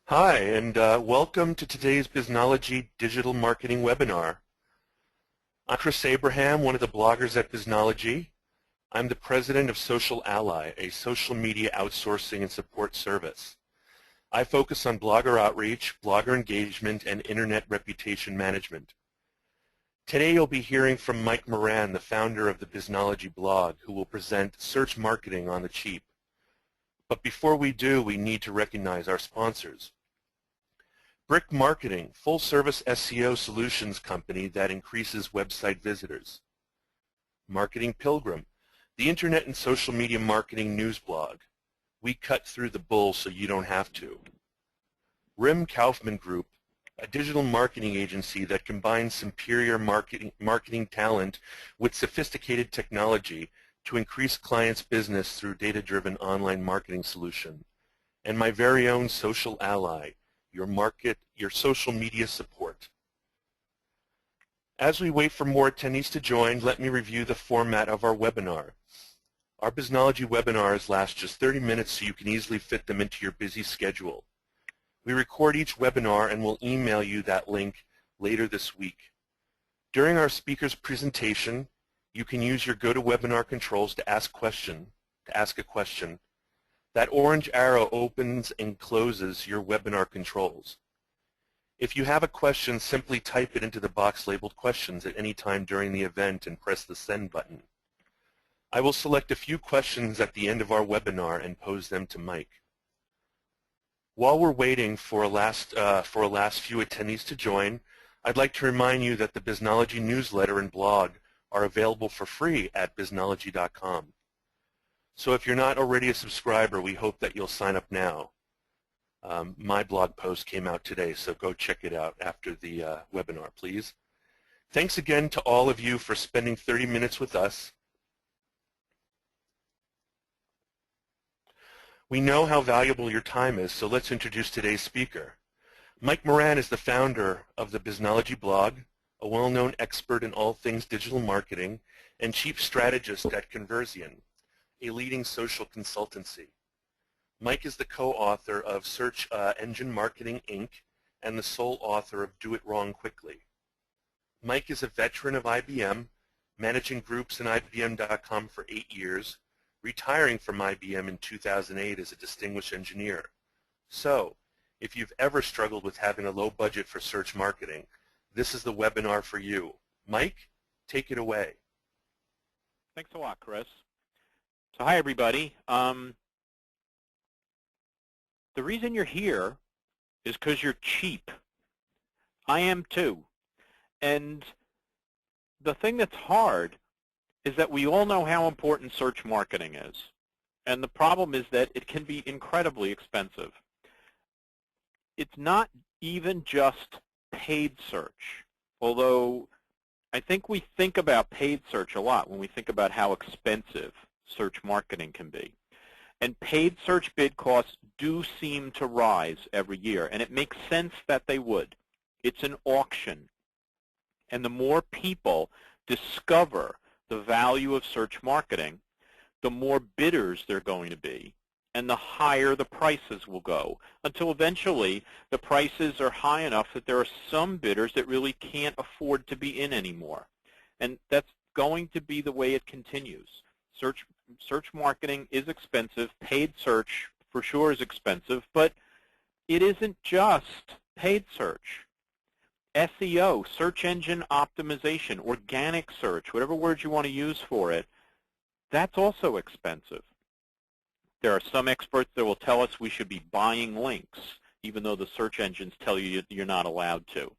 Hi, and welcome to today's Biznology Digital Marketing Webinar. I'm Chris Abraham, one of the bloggers at Biznology. I'm the president of Social Ally, a social media outsourcing and support service. I focus on blogger outreach, blogger engagement, and internet reputation management. Today you'll be hearing from Mike Moran, the founder of the Biznology blog, who will present search marketing on the cheap. But before we do, we need to recognize our sponsors. Brick Marketing, full-service SEO solutions company that increases website visitors. Marketing Pilgrim, the internet and social media marketing news blog. We cut through the bull so you don't have to. Rim Kaufman Group, a digital marketing agency that combines superior marketing talent with sophisticated technology to increase clients' business through data-driven online marketing solution. And my very own Social Ally, your social media support. As we wait for more attendees to join, let me review the format of our webinar. Our Biznology webinars last just 30 minutes so you can easily fit them into your busy schedule. We record each webinar and will email you that link later this week. During our speaker's presentation, you can use your GoToWebinar controls to ask a question. That orange arrow opens and closes your webinar controls. If you have a question, simply type it into the box labeled questions at any time during the event and press the send button. I will select a few questions at the end of our webinar and pose them to Mike. While we're waiting for a last few attendees to join, I'd like to remind you that the Biznology newsletter and blog are available for free at biznology.com. So if you're not already a subscriber, we hope that you'll sign up now. My blog post came out today, so go check it out after the webinar, please. Thanks again to all of you for spending 30 minutes with us. We know how valuable your time is, so let's introduce today's speaker. Mike Moran is the founder of the Biznology blog, a well-known expert in all things digital marketing, and chief strategist at Conversion, a leading social consultancy. Mike is the co-author of Search Engine Marketing, Inc. and the sole author of Do It Wrong Quickly. Mike is a veteran of IBM, managing groups in IBM.com for 8 years, retiring from IBM in 2008 as a distinguished engineer. So, if you've ever struggled with having a low budget for search marketing, this is the webinar for you. Mike, take it away. Thanks a lot, Chris. So hi, everybody. The reason you're here is because you're cheap. I am too. And the thing that's hard is that we all know how important search marketing is. And the problem is that it can be incredibly expensive. It's not even just paid search, although I think we think about paid search a lot when we think about how expensive search marketing can be. And paid search bid costs do seem to rise every year, and it makes sense that they would. It's an auction, and the more people discover the value of search marketing, the more bidders there are going to be, and the higher the prices will go, until eventually the prices are high enough that there are some bidders that really can't afford to be in anymore. And that's going to be the way it continues. Search marketing is expensive. Paid search for sure is expensive, but it isn't just paid search. SEO, search engine optimization, organic search, whatever words you want to use for it, that's also expensive. There are some experts that will tell us we should be buying links, even though the search engines tell you you're not allowed to.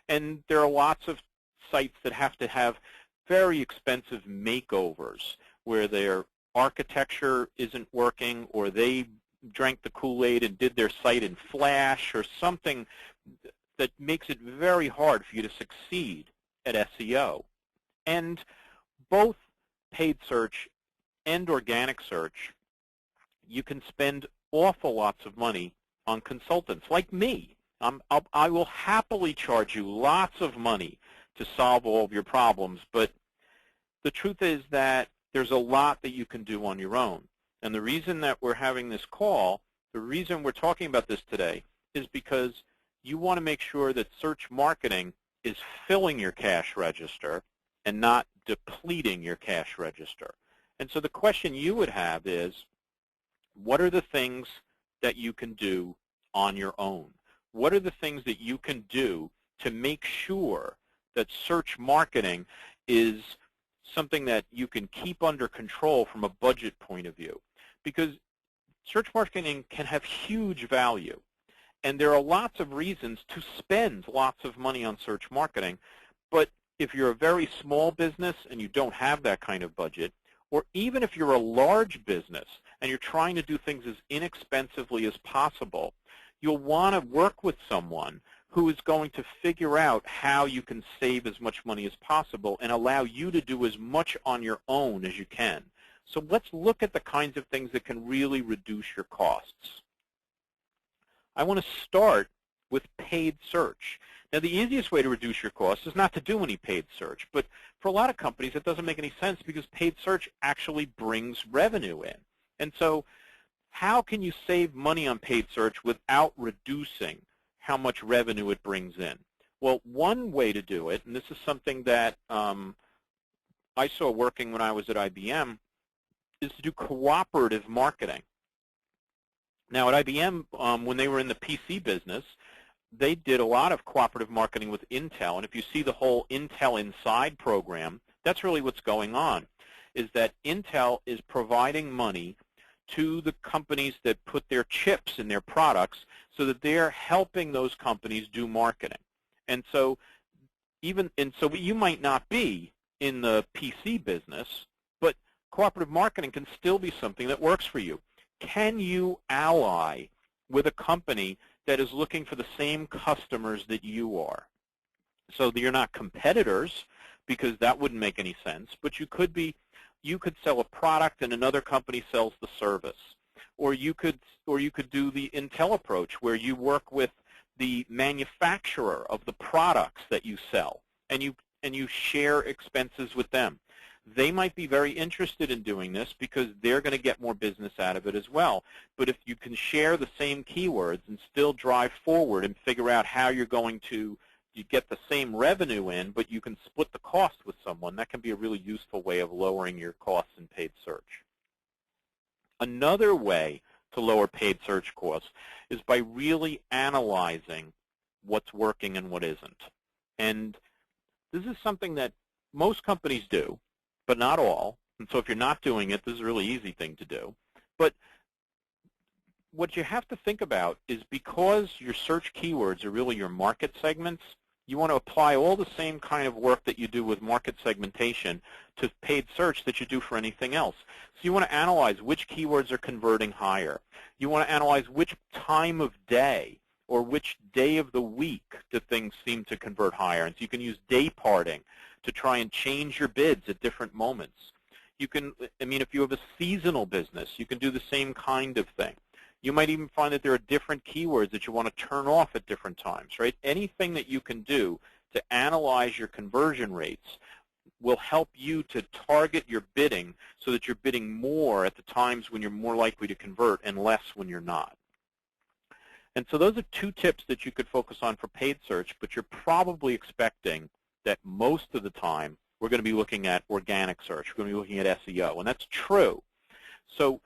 And there are lots of sites that have to have very expensive makeovers, where their architecture isn't working, or they drank the Kool-Aid and did their site in Flash, or something that makes it very hard for you to succeed at SEO. And both paid search and organic search, you can spend awful lots of money on consultants like me. I will happily charge you lots of money to solve all of your problems, but the truth is that there's a lot that you can do on your own. And the reason that we're having this call, the reason we're talking about this today, is because you want to make sure that search marketing is filling your cash register and not depleting your cash register. And so the question you would have is, what are the things that you can do on your own? What are the things that you can do to make sure that search marketing is something that you can keep under control from a budget point of view? Because search marketing can have huge value, and there are lots of reasons to spend lots of money on search marketing. But if you're a very small business and you don't have that kind of budget, or even if you're a large business and you're trying to do things as inexpensively as possible, you'll want to work with someone who is going to figure out how you can save as much money as possible and allow you to do as much on your own as you can. So let's look at the kinds of things that can really reduce your costs. I want to start with paid search. Now, the easiest way to reduce your costs is not to do any paid search, but for a lot of companies it doesn't make any sense because paid search actually brings revenue in. And so how can you save money on paid search without reducing how much revenue it brings in? Well, one way to do it, and this is something that I saw working when I was at IBM, is to do cooperative marketing. Now, at IBM, when they were in the PC business, they did a lot of cooperative marketing with Intel. And if you see the whole Intel Inside program, that's really what's going on, is that Intel is providing money to the companies that put their chips in their products so that they're helping those companies do marketing. And so you might not be in the PC business, but cooperative marketing can still be something that works for you. Can you ally with a company that is looking for the same customers that you are? So that you're not competitors, because that wouldn't make any sense, but you could sell a product and another company sells the service. Or you could do the Intel approach, where you work with the manufacturer of the products that you sell, and you share expenses with them. They might be very interested in doing this because they're going to get more business out of it as well. But if you can share the same keywords and still drive forward and figure out how you're going to get the same revenue in, but you can split the cost with someone, that can be a really useful way of lowering your costs in paid search. Another way to lower paid search costs is by really analyzing what's working and what isn't. And this is something that most companies do, but not all. And so if you're not doing it, this is a really easy thing to do. But what you have to think about is, because your search keywords are really your market segments, you want to apply all the same kind of work that you do with market segmentation to paid search that you do for anything else. So you want to analyze which keywords are converting higher. You want to analyze which time of day or which day of the week do things seem to convert higher. And so you can use day parting to try and change your bids at different moments. You can, if you have a seasonal business, you can do the same kind of thing. You might even find that there are different keywords that you want to turn off at different times, right? Anything that you can do to analyze your conversion rates will help you to target your bidding so that you're bidding more at the times when you're more likely to convert and less when you're not. And so those are two tips that you could focus on for paid search, but you're probably expecting that most of the time we're going to be looking at organic search. We're going to be looking at SEO, and that's true. So,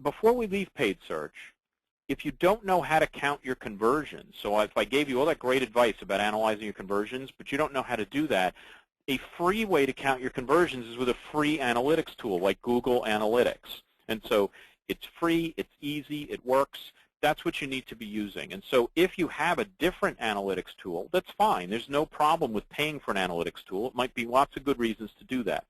before we leave paid search, if you don't know how to count your conversions, so if I gave you all that great advice about analyzing your conversions, but you don't know how to do that, a free way to count your conversions is with a free analytics tool like Google Analytics. And so it's free, it's easy, it works. That's what you need to be using. And so if you have a different analytics tool, that's fine. There's no problem with paying for an analytics tool. It might be lots of good reasons to do that.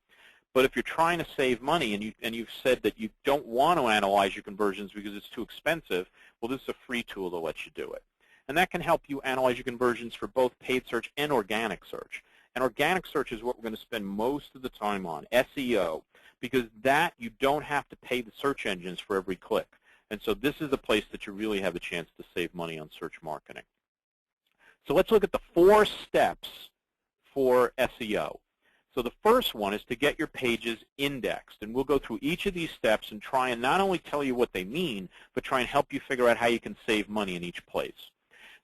But if you're trying to save money and you've said that you don't want to analyze your conversions because it's too expensive, well, this is a free tool that lets you do it. And that can help you analyze your conversions for both paid search and organic search. And organic search is what we're going to spend most of the time on, SEO, because that you don't have to pay the search engines for every click. And so this is a place that you really have a chance to save money on search marketing. So let's look at the 4 steps for SEO. So So the first one is to get your pages indexed. And we'll go through each of these steps and try and not only tell you what they mean, but try and help you figure out how you can save money in each place.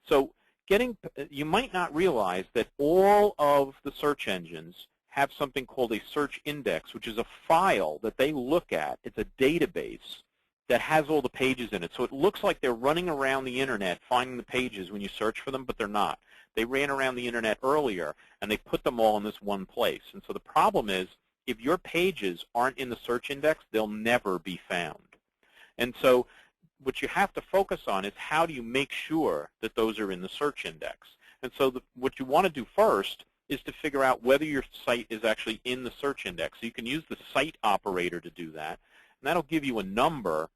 So you might not realize that all of the search engines have something called a search index, which is a file that they look at. It's a database that has all the pages in it. So it looks like they're running around the internet finding the pages when you search for them, but they're not. They ran around the internet earlier, and they put them all in this one place. And so the problem is, if your pages aren't in the search index, they'll never be found. And so what you have to focus on is how do you make sure that those are in the search index. And so what you want to do first is to figure out whether your site is actually in the search index. So you can use the site operator to do that, and that'll give you a number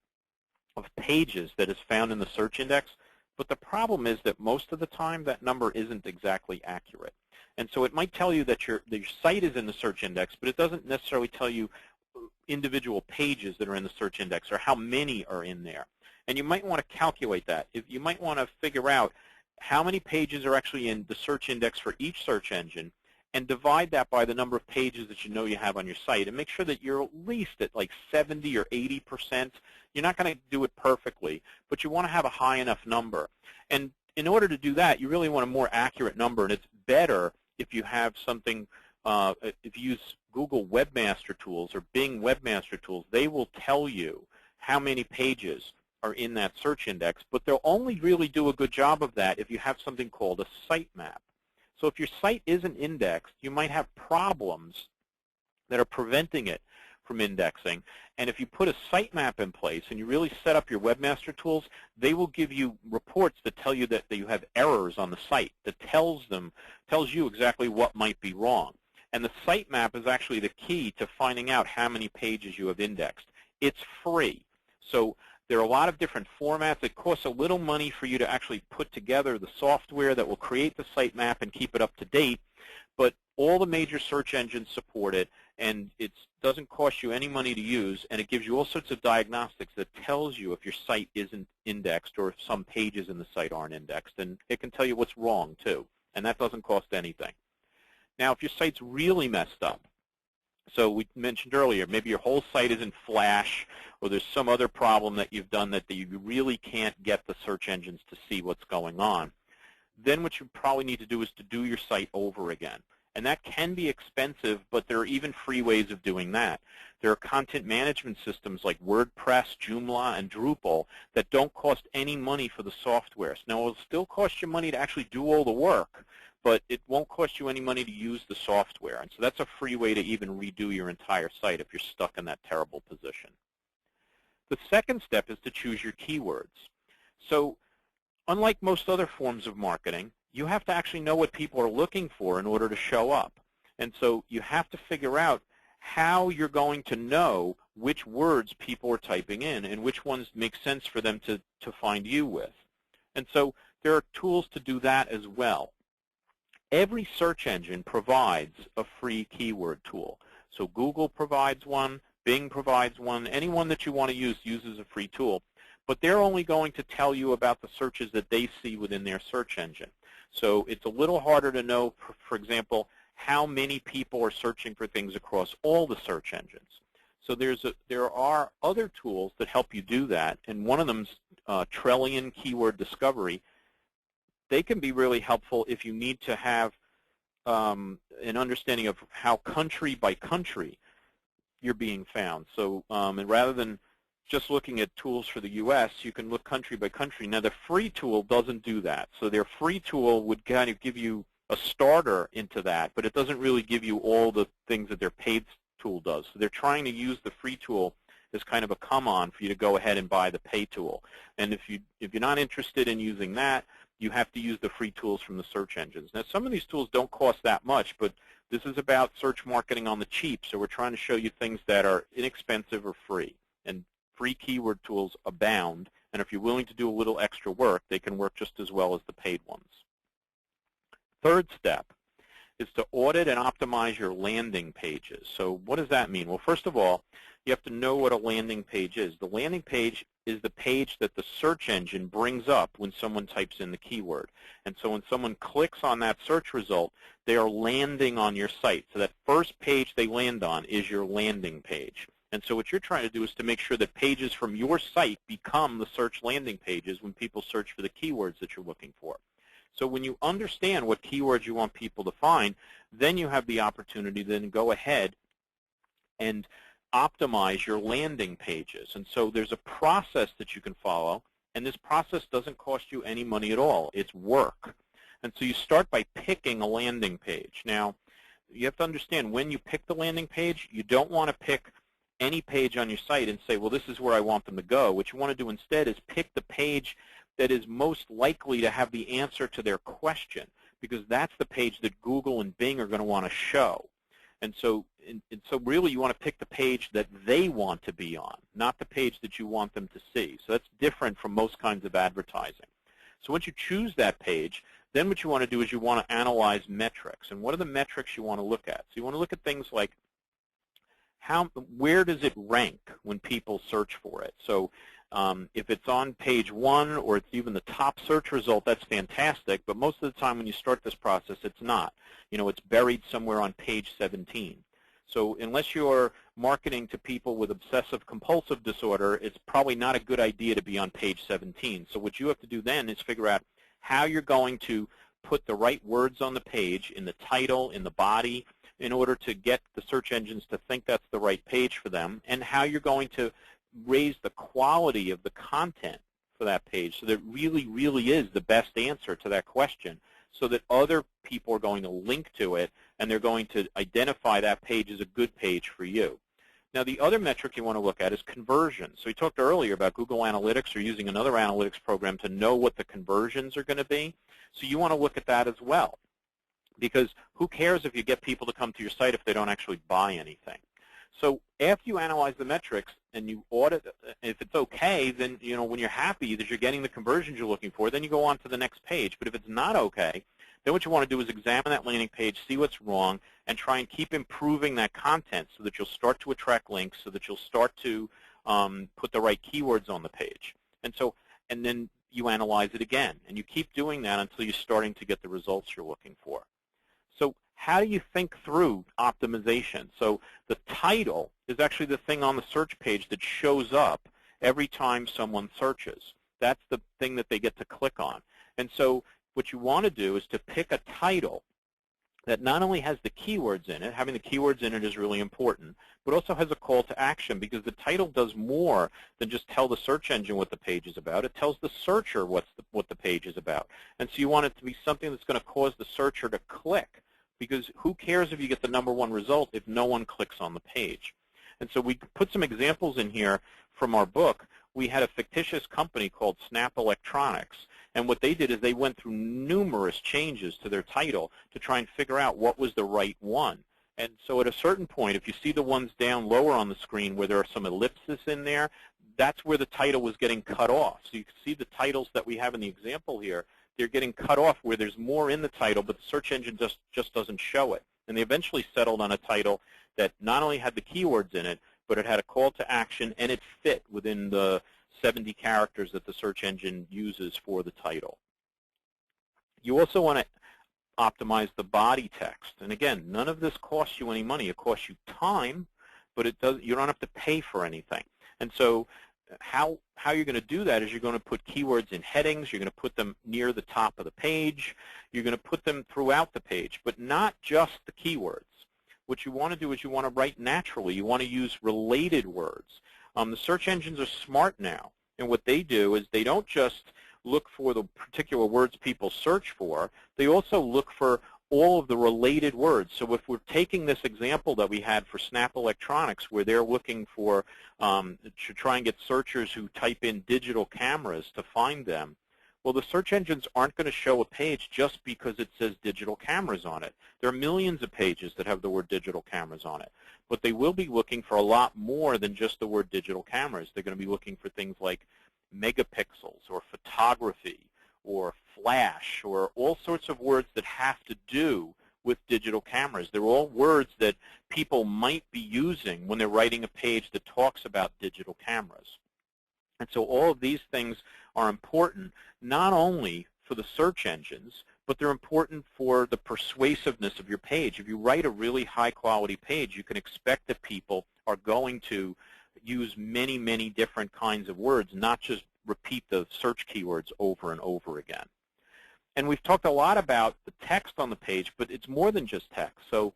of pages that is found in the search index. But the problem is that most of the time that number isn't exactly accurate. And so it might tell you that your site is in the search index, but it doesn't necessarily tell you individual pages that are in the search index or how many are in there. And you might want to calculate that. You might want to figure out how many pages are actually in the search index for each search engine, and divide that by the number of pages that you know you have on your site, and make sure that you're at least at like 70 or 80%. You're not going to do it perfectly, but you want to have a high enough number. And in order to do that, you really want a more accurate number, and it's better if you have something, if you use Google Webmaster Tools or Bing Webmaster Tools, they will tell you how many pages are in that search index, but they'll only really do a good job of that if you have something called a sitemap. So if your site isn't indexed, you might have problems that are preventing it from indexing. And if you put a sitemap in place and you really set up your Webmaster Tools, they will give you reports that tell you that you have errors on the site, that tells you exactly what might be wrong. And the sitemap is actually the key to finding out how many pages you have indexed. It's free. So there are a lot of different formats. It costs a little money for you to actually put together the software that will create the sitemap and keep it up to date, but all the major search engines support it, and it doesn't cost you any money to use, and it gives you all sorts of diagnostics that tells you if your site isn't indexed or if some pages in the site aren't indexed, and it can tell you what's wrong too, and that doesn't cost anything. Now, if your site's really messed up, so we mentioned earlier, maybe your whole site is in Flash, or there's some other problem that you've done that you really can't get the search engines to see what's going on, then what you probably need to do is to do your site over again. And that can be expensive, but there are even free ways of doing that. There are content management systems like WordPress, Joomla, and Drupal that don't cost any money for the software. So now, it'll still cost you money to actually do all the work, but it won't cost you any money to use the software. And so that's a free way to even redo your entire site if you're stuck in that terrible position. The second step is to choose your keywords. So unlike most other forms of marketing, you have to actually know what people are looking for in order to show up. And so you have to figure out how you're going to know which words people are typing in and which ones make sense for them to find you with. And so there are tools to do that as well. Every search engine provides a free keyword tool. So Google provides one, Bing provides one, anyone that you want to use uses a free tool. But they're only going to tell you about the searches that they see within their search engine. So it's a little harder to know, for example, how many people are searching for things across all the search engines. So there are other tools that help you do that, and one of them is Trillion Keyword Discovery. They can be really helpful if you need to have an understanding of how country by country you're being found. So and rather than just looking at tools for the U.S., you can look country by country. Now, the free tool doesn't do that. So their free tool would kind of give you a starter into that, but it doesn't really give you all the things that their paid tool does. So they're trying to use the free tool as kind of a come-on for you to go ahead and buy the pay tool. And if you're not interested in using that, you have to use the free tools from the search engines. Now, some of these tools don't cost that much, but this is about search marketing on the cheap, so we're trying to show you things that are inexpensive or free. And free keyword tools abound, and if you're willing to do a little extra work, they can work just as well as the paid ones. Third step is to audit and optimize your landing pages. So what does that mean? Well, first of all, you have to know what a landing page is. The landing page is the page that the search engine brings up when someone types in the keyword. And so when someone clicks on that search result, they are landing on your site. So that first page they land on is your landing page. And so what you're trying to do is to make sure that pages from your site become the search landing pages when people search for the keywords that you're looking for. So when you understand what keywords you want people to find, then you have the opportunity to then go ahead and optimize your landing pages. And so there's a process that you can follow, and this process doesn't cost you any money at all. It's work. And so you start by picking a landing page. Now, you have to understand, when you pick the landing page, you don't want to pick any page on your site and say, well, this is where I want them to go. What you want to do instead is pick the page that is most likely to have the answer to their question, because that's the page that Google and Bing are going to want to show. And so really you want to pick the page that they want to be on, not the page that you want them to see. So that's different from most kinds of advertising. So once you choose that page, then what you want to do is you want to analyze metrics. And what are the metrics you want to look at? So you want to look at things like where does it rank when people search for it? So if it's on page 1 or it's even the top search result, that's fantastic. But most of the time when you start this process, it's not. It's buried somewhere on page 17. So unless you're marketing to people with obsessive-compulsive disorder, it's probably not a good idea to be on page 17. So what you have to do then is figure out how you're going to put the right words on the page, in the title, in the body, in order to get the search engines to think that's the right page for them, and how you're going to raise the quality of the content for that page so that it really, really is the best answer to that question, so that other people are going to link to it and they're going to identify that page as a good page for you. Now, the other metric you want to look at is conversion. So we talked earlier about Google Analytics or using another analytics program to know what the conversions are going to be. So you want to look at that as well, because who cares if you get people to come to your site if they don't actually buy anything? So after you analyze the metrics and you audit, if it's okay, then when you're happy that you're getting the conversions you're looking for, then you go on to the next page. But if it's not okay, then what you want to do is examine that landing page, see what's wrong, and try and keep improving that content so that you'll start to attract links, so that you'll start to put the right keywords on the page. And then you analyze it again, and you keep doing that until you're starting to get the results you're looking for. So how do you think through optimization? So the title is actually the thing on the search page that shows up every time someone searches. That's the thing that they get to click on. And so what you want to do is to pick a title that not only has the keywords in it, having the keywords in it is really important, but also has a call to action, because the title does more than just tell the search engine what the page is about. It tells the searcher what the page is about. And so you want it to be something that's going to cause the searcher to click, because who cares if you get the #1 result if no one clicks on the page? And so we put some examples in here from our book. We had a fictitious company called Snap Electronics, and what they did is they went through numerous changes to their title to try and figure out what was the right one. And so at a certain point, if you see the ones down lower on the screen where there are some ellipses in there, that's where the title was getting cut off. So you can see the titles that we have in the example here. They're getting cut off where there's more in the title, but the search engine just doesn't show it. And they eventually settled on a title that not only had the keywords in it, but it had a call to action, and it fit within the 70 characters that the search engine uses for the title. You also want to optimize the body text. And again, none of this costs you any money. It costs you time, but you don't have to pay for anything. And so how you're going to do that is you're going to put keywords in headings. You're going to put them near the top of the page. You're going to put them throughout the page, but not just the keywords. What you want to do is you want to write naturally. You want to use related words. The search engines are smart now, and what they do is they don't just look for the particular words people search for. They also look for all of the related words. So if we're taking this example that we had for Snap Electronics, where they're looking for to try and get searchers who type in digital cameras to find them, well, the search engines aren't going to show a page just because it says digital cameras on it. There are millions of pages that have the word digital cameras on it. But they will be looking for a lot more than just the word digital cameras. They're going to be looking for things like megapixels or photography or flash or all sorts of words that have to do with digital cameras. They're all words that people might be using when they're writing a page that talks about digital cameras. And so all of these things are important not only for the search engines, but they're important for the persuasiveness of your page. If you write a really high-quality page, you can expect that people are going to use many, many different kinds of words, not just repeat the search keywords over and over again. And we've talked a lot about the text on the page, but it's more than just text. So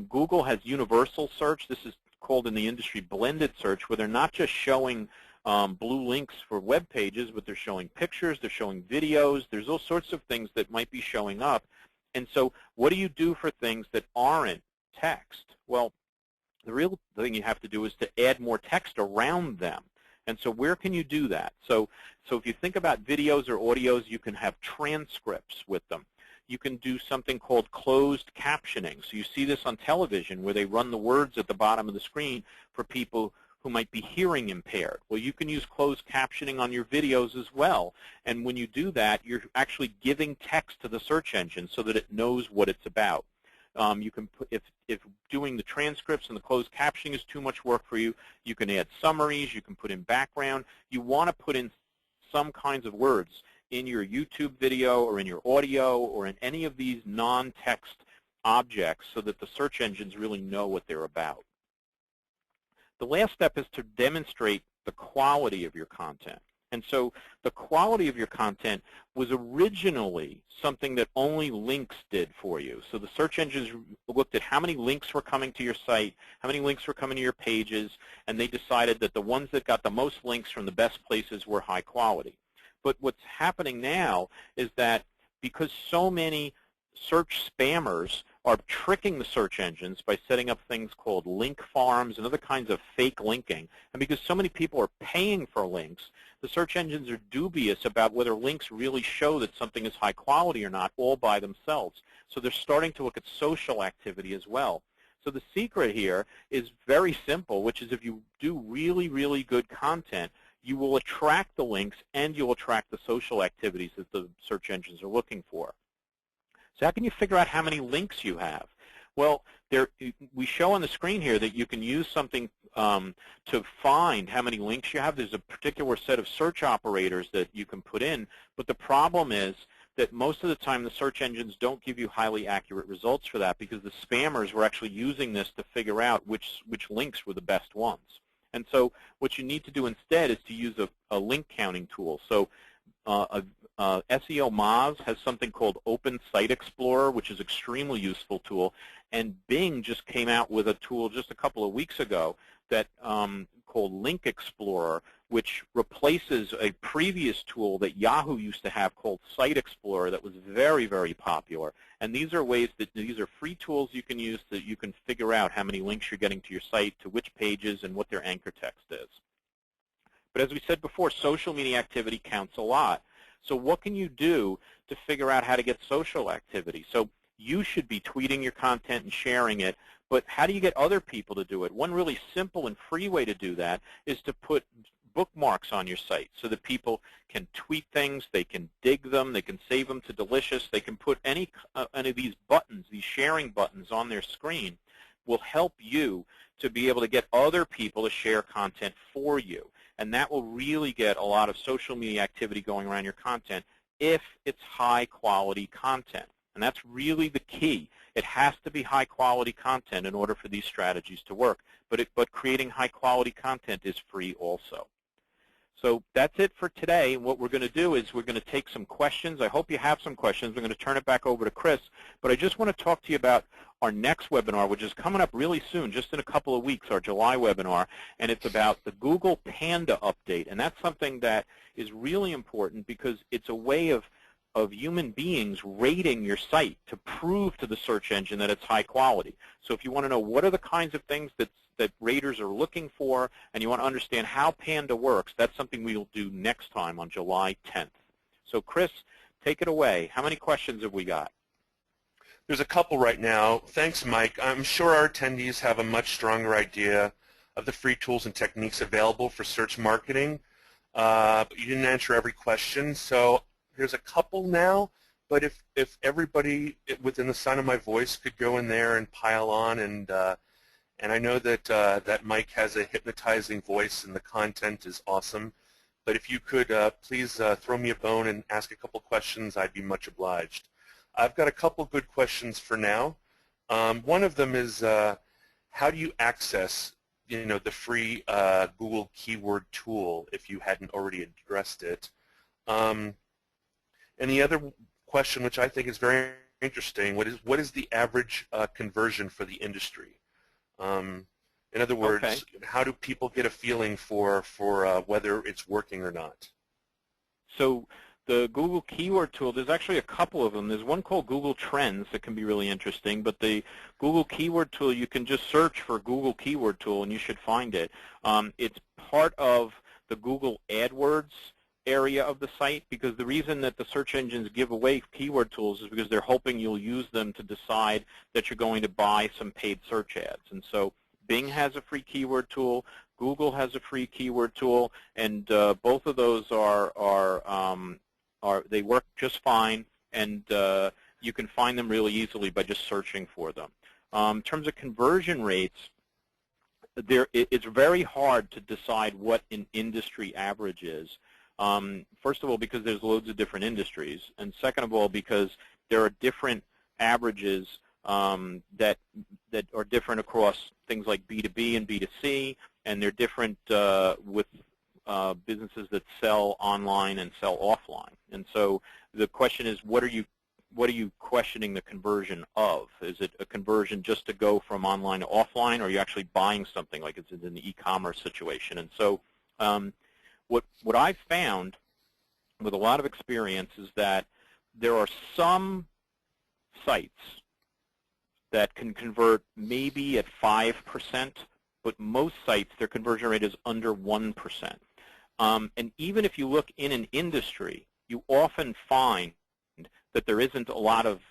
Google has universal search. This is called in the industry blended search, where they're not just showing blue links for web pages, but they're showing pictures, they're showing videos. There's all sorts of things that might be showing up. And so what do you do for things that aren't text? Well, the real thing you have to do is to add more text around them. And so where can you do that? So if you think about videos or audios, you can have transcripts with them. You can do something called closed captioning. So you see this on television where they run the words at the bottom of the screen for people who might be hearing impaired. Well, you can use closed captioning on your videos as well. And when you do that, you're actually giving text to the search engine so that it knows what it's about. You can put, if doing the transcripts and the closed captioning is too much work for you, you can add summaries, you can put in background. You want to put in some kinds of words in your YouTube video or in your audio or in any of these non-text objects so that the search engines really know what they're about. The last step is to demonstrate the quality of your content. And so the quality of your content was originally something that only links did for you. So the search engines looked at how many links were coming to your site, how many links were coming to your pages, and they decided that the ones that got the most links from the best places were high quality. But what's happening now is that because so many search spammers are tricking the search engines by setting up things called link farms and other kinds of fake linking, and because so many people are paying for links, the search engines are dubious about whether links really show that something is high quality or not all by themselves. So they're starting to look at social activity as well. So the secret here is very simple, which is if you do really, really good content, you will attract the links and you'll attract the social activities that the search engines are looking for. So how can you figure out how many links you have? Well, we show on the screen here that you can use something to find how many links you have. There's a particular set of search operators that you can put in, but the problem is that most of the time the search engines don't give you highly accurate results for that because the spammers were actually using this to figure out which links were the best ones. And so what you need to do instead is to use a link counting tool. So SEO Moz has something called Open Site Explorer, which is an extremely useful tool. And Bing just came out with a tool just a couple of weeks ago that called Link Explorer, which replaces a previous tool that Yahoo used to have called Site Explorer that was very, very popular. And these are ways that these are free tools you can use so that you can figure out how many links you're getting to your site, to which pages, and what their anchor text is. But as we said before, social media activity counts a lot. So what can you do to figure out how to get social activity? So you should be tweeting your content and sharing it, but how do you get other people to do it? One really simple and free way to do that is to put bookmarks on your site so that people can tweet things, they can dig them, they can save them to Delicious, they can put any of these buttons, these sharing buttons on their screen will help you to be able to get other people to share content for you. And that will really get a lot of social media activity going around your content if it's high-quality content. And that's really the key. It has to be high-quality content in order for these strategies to work. But creating high-quality content is free also. So that's it for today. And what we're going to do is we're going to take some questions. I hope you have some questions. We're going to turn it back over to Chris. But I just want to talk to you about our next webinar, which is coming up really soon, just in a couple of weeks, our July webinar. And it's about the Google Panda update. And that's something that is really important because it's a way of human beings rating your site to prove to the search engine that it's high quality. So if you want to know what are the kinds of things that raters are looking for and you want to understand how Panda works, that's something we'll do next time on July 10th. So Chris, take it away. How many questions have we got? There's a couple right now. Thanks, Mike. I'm sure our attendees have a much stronger idea of the free tools and techniques available for search marketing, but you didn't answer every question. So there's a couple now, but if everybody within the sound of my voice could go in there and pile on, and I know that that Mike has a hypnotizing voice and the content is awesome, but if you could please throw me a bone and ask a couple questions, I'd be much obliged. I've got a couple good questions for now. One of them is how do you access the free Google keyword tool if you hadn't already addressed it? And the other question, which I think is very interesting, what is the average conversion for the industry? In other words, Okay. how do people get a feeling for whether it's working or not? So the Google keyword tool, there's actually a couple of them. There's one called Google Trends that can be really interesting, but the Google keyword tool, you can just search for Google keyword tool and you should find it. It's part of the Google AdWords area of the site, because the reason that the search engines give away keyword tools is because they're hoping you'll use them to decide that you're going to buy some paid search ads. And so Bing has a free keyword tool, Google has a free keyword tool, and both of those they work just fine, and you can find them really easily by just searching for them. In terms of conversion rates, it's very hard to decide what an industry average is. First of all, because there's loads of different industries, and second of all, because there are different averages that are different across things like B2B and B2C, and they're different with businesses that sell online and sell offline. And so the question is, what are you questioning the conversion of? Is it a conversion just to go from online to offline, or are you actually buying something like it's in the e-commerce situation? And so what I've found with a lot of experience is that there are some sites that can convert maybe at 5%, but most sites, their conversion rate is under 1%. And even if you look in an industry, you often find that there isn't a lot of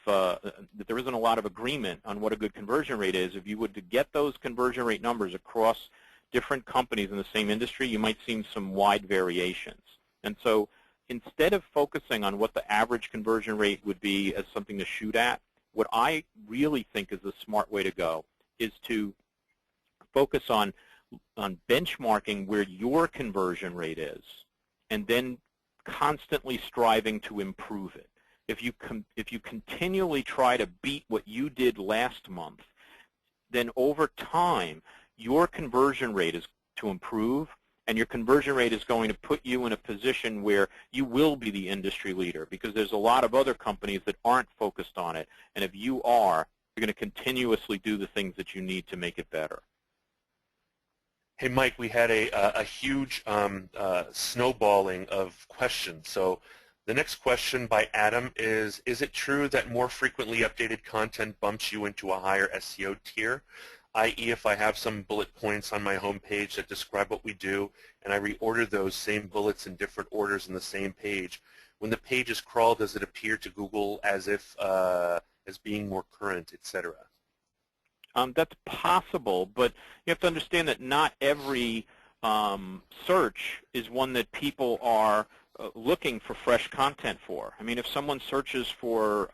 agreement on what a good conversion rate is. If you were to get those conversion rate numbers across different companies in the same industry, you might see some wide variations. And so instead of focusing on what the average conversion rate would be as something to shoot at, what I really think is the smart way to go is to focus on benchmarking where your conversion rate is, and then constantly striving to improve it. If you continually try to beat what you did last month, then over time your conversion rate is to improve, and your conversion rate is going to put you in a position where you will be the industry leader, because there's a lot of other companies that aren't focused on it, and if you are, you're going to continuously do the things that you need to make it better. Hey, Mike, we had a huge snowballing of questions. So the next question by Adam is it true that more frequently updated content bumps you into a higher SEO tier? I.e., if I have some bullet points on my homepage that describe what we do, and I reorder those same bullets in different orders in the same page, when the page is crawled, does it appear to Google as if as being more current, etc.? That's possible, but you have to understand that not every search is one that people are looking for fresh content for. I mean, if someone searches for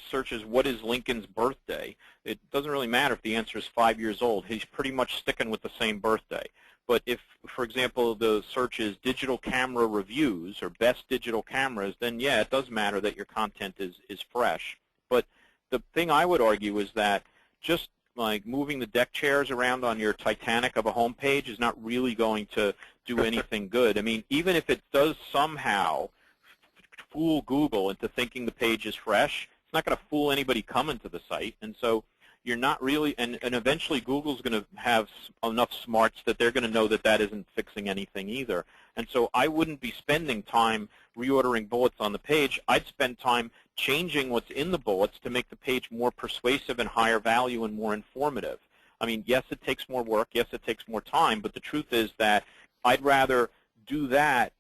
searches what is Lincoln's birthday, it doesn't really matter if the answer is 5 years old. He's pretty much sticking with the same birthday. But if, for example, the search is digital camera reviews or best digital cameras, then yeah, it does matter that your content is fresh. But the thing I would argue is that just like moving the deck chairs around on your Titanic of a home page is not really going to do anything good. I mean, even if it does somehow fool Google into thinking the page is fresh, it's not going to fool anybody coming to the site. And so you're not really, and eventually Google's going to have enough smarts that they're going to know that that isn't fixing anything either. And so I wouldn't be spending time reordering bullets on the page. I'd spend time changing what's in the bullets to make the page more persuasive and higher value and more informative. I mean, yes, it takes more work. Yes, it takes more time. But the truth is that I'd rather do that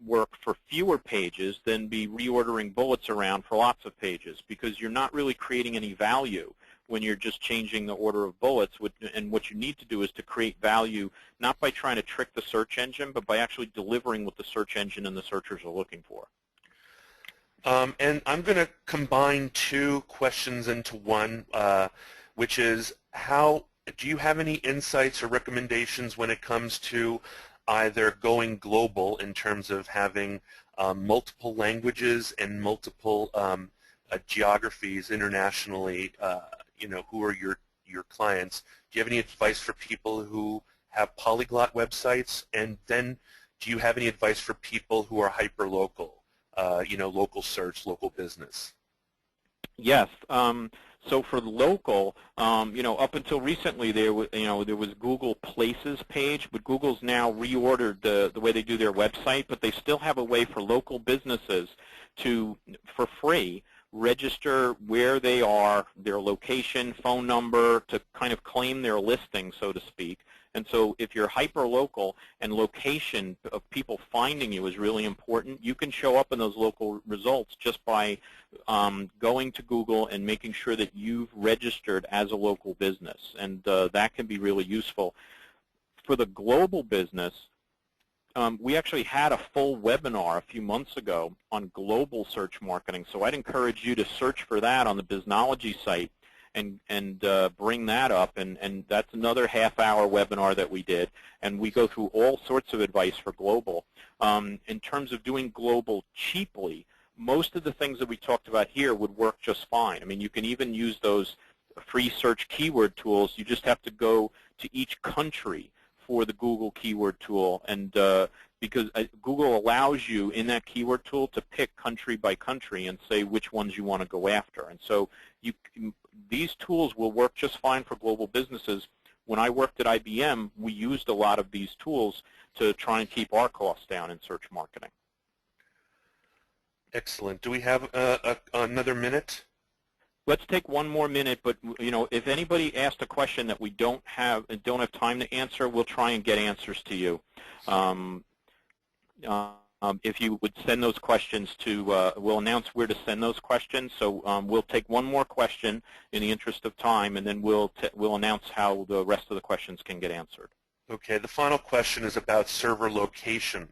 work for fewer pages than be reordering bullets around for lots of pages, because you're not really creating any value when you're just changing the order of bullets. And what you need to do is to create value, not by trying to trick the search engine, but by actually delivering what the search engine and the searchers are looking for. And I'm going to combine two questions into one, which is do you have any insights or recommendations when it comes to either going global in terms of having multiple languages and multiple geographies internationally, who are your clients. Do you have any advice for people who have polyglot websites? And then do you have any advice for people who are hyper-local, local search, local business? Yes. So for local, up until recently there was Google Places page, but Google's now reordered the way they do their website, but they still have a way for local businesses to, for free, register where they are, their location, phone number, to kind of claim their listing, so to speak. And so if you're hyper-local and location of people finding you is really important, you can show up in those local results just by going to Google and making sure that you've registered as a local business. And that can be really useful. For the global business, we actually had a full webinar a few months ago on global search marketing. So I'd encourage you to search for that on the Biznology site and bring that up, and that's another half-hour webinar that we did, and we go through all sorts of advice for global. In terms of doing global cheaply, most of the things that we talked about here would work just fine. I mean, you can even use those free search keyword tools. You just have to go to each country for the Google keyword tool, and because Google allows you in that keyword tool to pick country by country and say which ones you want to go after. And so these tools will work just fine for global businesses. When I worked at IBM, we used a lot of these tools to try and keep our costs down in search marketing. Excellent. Do we have another minute? Let's take one more minute, but if anybody asked a question that we don't have time to answer, we'll try and get answers to you. If you would send those questions to, we'll announce where to send those questions. So we'll take one more question in the interest of time, and then we'll announce how the rest of the questions can get answered. Okay. The final question is about server location.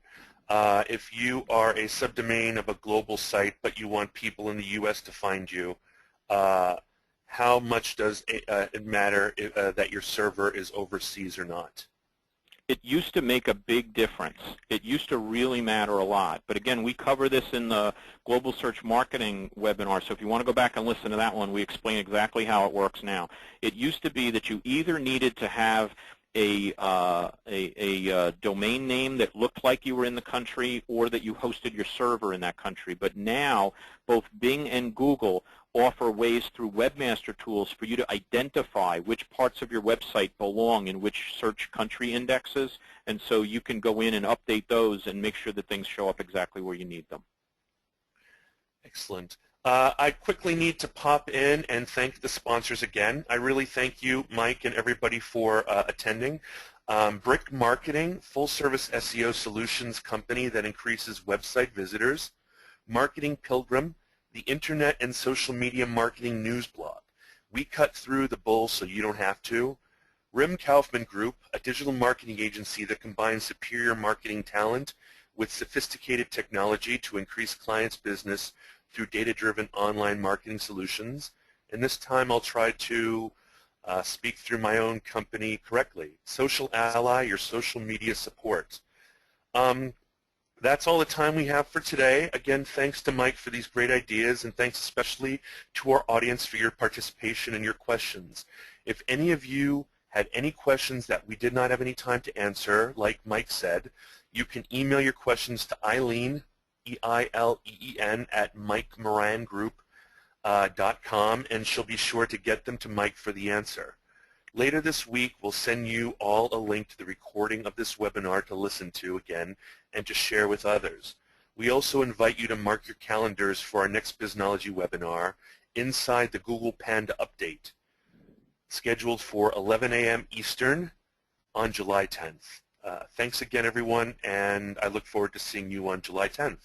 If you are a subdomain of a global site, but you want people in the U.S. to find you, how much does it matter that your server is overseas or not? It used to make a big difference. It used to really matter a lot. But again, we cover this in the Global Search Marketing webinar. So if you want to go back and listen to that one, we explain exactly how it works now. It used to be that you either needed to have a domain name that looked like you were in the country, or that you hosted your server in that country. But now, both Bing and Google offer ways through webmaster tools for you to identify which parts of your website belong in which search country indexes, and so you can go in and update those and make sure that things show up exactly where you need them. Excellent. I quickly need to pop in and thank the sponsors again. I really thank you, Mike, and everybody for attending. Brick Marketing, full-service SEO solutions company that increases website visitors. Marketing Pilgrim, the internet and social media marketing news blog. We cut through the bull so you don't have to. Rim Kaufman Group, a digital marketing agency that combines superior marketing talent with sophisticated technology to increase clients' business through data-driven online marketing solutions. And this time I'll try to speak through my own company correctly. Social Ally, your social media support. That's all the time we have for today. Again, thanks to Mike for these great ideas, and thanks especially to our audience for your participation and your questions. If any of you had any questions that we did not have any time to answer, like Mike said, you can email your questions to Eileen, E-I-L-E-E-N, at MikeMoranGroup.com, and she'll be sure to get them to Mike for the answer. Later this week, we'll send you all a link to the recording of this webinar to listen to again and to share with others. We also invite you to mark your calendars for our next Biznology webinar, Inside the Google Panda Update, scheduled for 11 a.m. Eastern on July 10th. Thanks again, everyone, and I look forward to seeing you on July 10th.